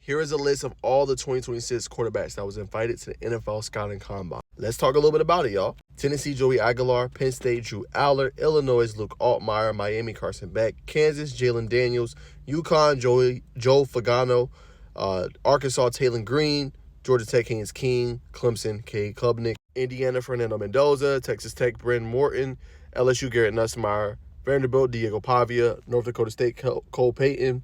Here is a list of all the 2026 quarterbacks that was invited to the NFL Scouting Combine. Let's talk a little bit about it, y'all. Tennessee, Joey Aguilar. Penn State, Drew Aller. Illinois, Luke Altmaier. Miami, Carson Beck. Kansas, Jalen Daniels. UConn, Joe Fagano. Arkansas, Taylor Green. Georgia Tech, Haynes King. Clemson, Cade Klubnik. Indiana, Fernando Mendoza. Texas Tech, Bryn Morton. LSU, Garrett Nussmeier. Vanderbilt, Diego Pavia. North Dakota State, Cole Payton.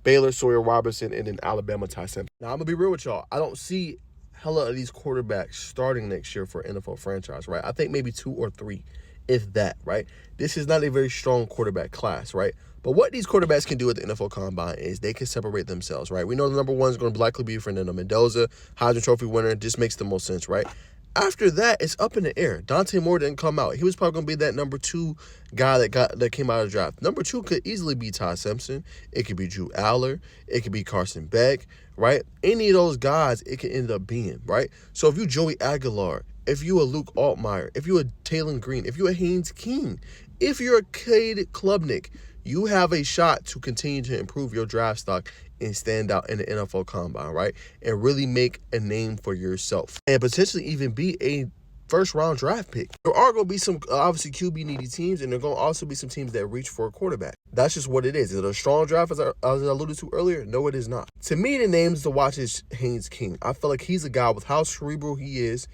Baylor, Sawyer Robertson, and then Alabama, Ty Simpson. Now, I'm going to be real with y'all. I don't see hella of these quarterbacks starting next year for an NFL franchise, right? I think maybe 2 or 3, if that, right? This is not a very strong quarterback class, right? But what these quarterbacks can do at the NFL Combine is they can separate themselves, right? We know the number one is going to likely be Fernando Mendoza, Heisman Trophy winner. This makes the most sense, right? After that, it's up in the air. Dante Moore didn't come out. He was probably going to be that number 2 guy that came out of the draft. Number 2 could easily be Ty Simpson. It could be Drew Aller. It could be Carson Beck, right? Any of those guys, it could end up being, right? So if you Joey Aguilar, if you a Luke Altmaier, if you a Taylor Green, if you a Haynes King, if you're a Cade Klubnik, you have a shot to continue to improve your draft stock and stand out in the NFL Combine, right? And really make a name for yourself and potentially even be a first-round draft pick. There are going to be some, obviously, QB-needy teams, and there are going to also be some teams that reach for a quarterback. That's just what it is. Is it a strong draft, as I alluded to earlier? No, it is not. To me, the names to watch is Haynes King. I feel like he's a guy with how cerebral he is,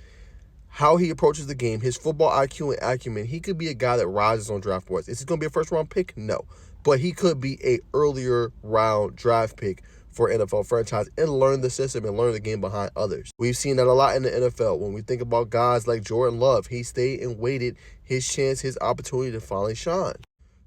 how he approaches the game, his football IQ and acumen. He could be a guy that rises on draft boards. Is he going to be a first-round pick? No. But he could be a earlier round draft pick for NFL franchise and learn the system and learn the game behind others. We've seen that a lot in the NFL. When we think about guys like Jordan Love, he stayed and waited his chance, his opportunity to finally shine.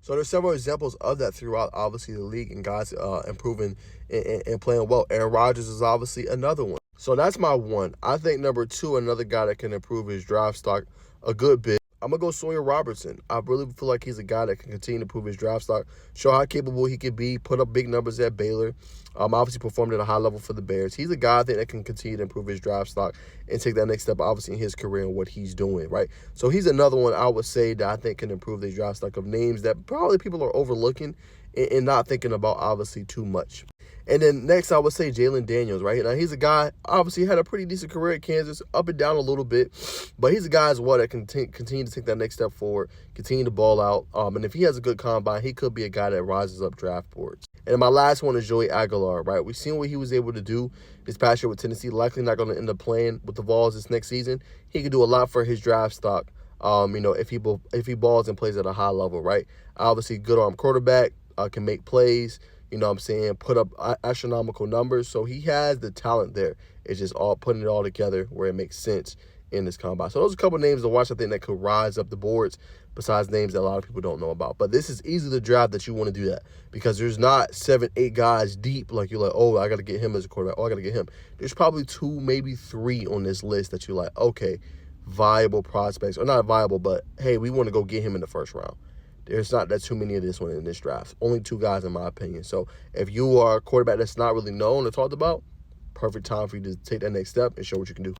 So there's several examples of that throughout, obviously, the league and guys improving and playing well. Aaron Rodgers is obviously another one. So that's my one. I think number 2, another guy that can improve his draft stock a good bit. I'm going to go Sawyer Robertson. I really feel like he's a guy that can continue to prove his draft stock, show how capable he can be, put up big numbers at Baylor, obviously performed at a high level for the Bears. He's a guy I think that can continue to improve his draft stock and take that next step, obviously, in his career and what he's doing, right? So he's another one I would say that I think can improve the draft stock of names that probably people are overlooking and not thinking about, obviously, too much. And then next, I would say Jalen Daniels, right? Now, he's a guy, obviously, had a pretty decent career at Kansas, up and down a little bit. But he's a guy as well that can continue to take that next step forward, continue to ball out. And if he has a good combine, he could be a guy that rises up draft boards. And my last one is Joey Aguilar, right? We've seen what he was able to do this past year with Tennessee. Likely not going to end up playing with the Vols this next season. He could do a lot for his draft stock, if he balls and plays at a high level, right? Obviously, good arm quarterback, can make plays. You know what I'm saying, put up astronomical numbers. So he has the talent there. It's just all putting it all together where it makes sense in this combine. So those are a couple names to watch, I think, that could rise up the boards besides names that a lot of people don't know about. But this is easily the draft that you want to do that because there's not 7, 8 guys deep like you're like, oh, I got to get him as a quarterback. Oh, I got to get him. There's probably 2, maybe 3 on this list that you're like, okay, viable prospects. Or not viable, but, hey, we want to go get him in the first round. There's not that too many of this one in this draft. Only 2 guys, in my opinion. So if you are a quarterback that's not really known or talked about, perfect time for you to take that next step and show what you can do.